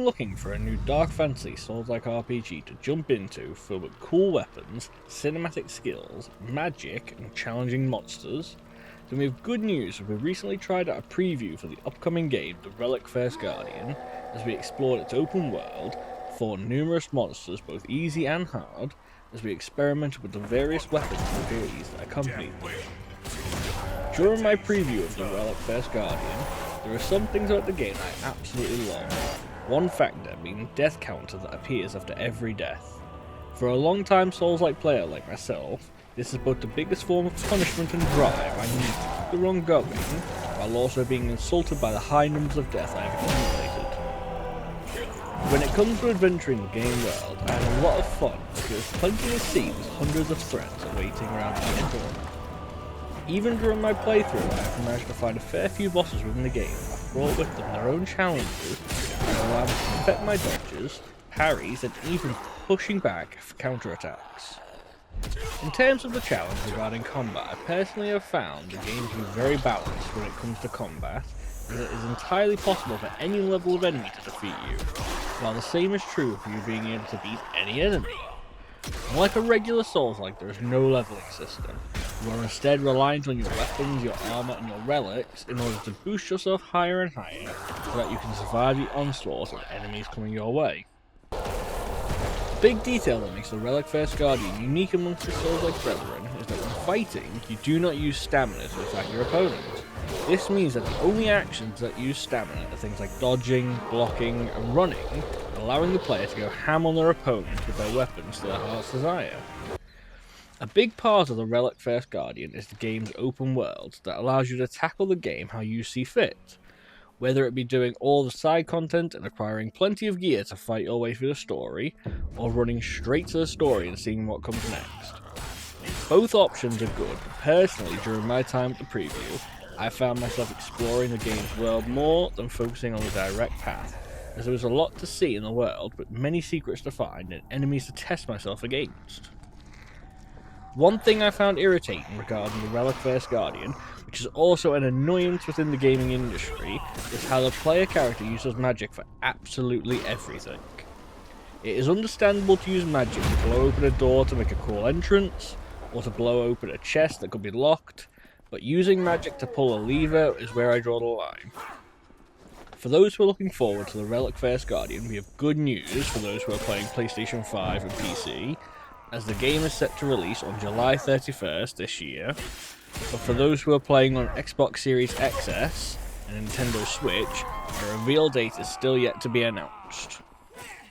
been looking for a new dark fantasy soulslike RPG to jump into filled with cool weapons, cinematic skills, magic, and challenging monsters? Then we have good news. We recently tried out a preview for the upcoming game, The Relic First Guardian, as we explored its open world, fought numerous monsters both easy and hard, as we experimented with the various weapons and abilities that accompanied them. During my preview of The Relic First Guardian, there are some things about the game I absolutely love, one factor being the death counter that appears after every death. For a long-time Souls-like player like myself, this is both the biggest form of punishment and drive I need to keep the run going, while also being insulted by the high numbers of death I have accumulated. When it comes to adventuring the game world, I have a lot of fun because there's plenty to see with hundreds of threats awaiting around each corner. Even during my playthrough, I have managed to find a fair few bosses within the game that have brought with them their own challenges that allow me to perfect my dodges, parries, and even pushing back for counterattacks. In terms of the challenge regarding combat, I personally have found the game to be very balanced when it comes to combat, as it is entirely possible for any level of enemy to defeat you, while the same is true of you being able to beat any enemy. Unlike a regular Souls-like, there is no leveling system. You are instead reliant on your weapons, your armor, and your relics in order to boost yourself higher and higher so that you can survive the onslaught of enemies coming your way. The big detail that makes the Relic First Guardian unique amongst the Souls-like brethren is that when fighting, you do not use stamina to attack your opponent. This means that the only actions that use stamina are things like dodging, blocking, and running, allowing the player to go ham on their opponent with their weapons to their heart's desire. A big part of the Relic First Guardian is the game's open world that allows you to tackle the game how you see fit, whether it be doing all the side content and acquiring plenty of gear to fight your way through the story, or running straight to the story and seeing what comes next. Both options are good, but personally during my time at the preview, I found myself exploring the game's world more than focusing on the direct path, as there was a lot to see in the world, but many secrets to find and enemies to test myself against. One thing I found irritating regarding the Relic First Guardian, which is also an annoyance within the gaming industry, is how the player character uses magic for absolutely everything. It is understandable to use magic to blow open a door to make a cool entrance, or to blow open a chest that could be locked, but using magic to pull a lever is where I draw the line. For those who are looking forward to the Relic First Guardian, we have good news for those who are playing PlayStation 5 and PC, as the game is set to release on July 31st this year, but for those who are playing on Xbox Series XS and Nintendo Switch, a reveal date is still yet to be announced.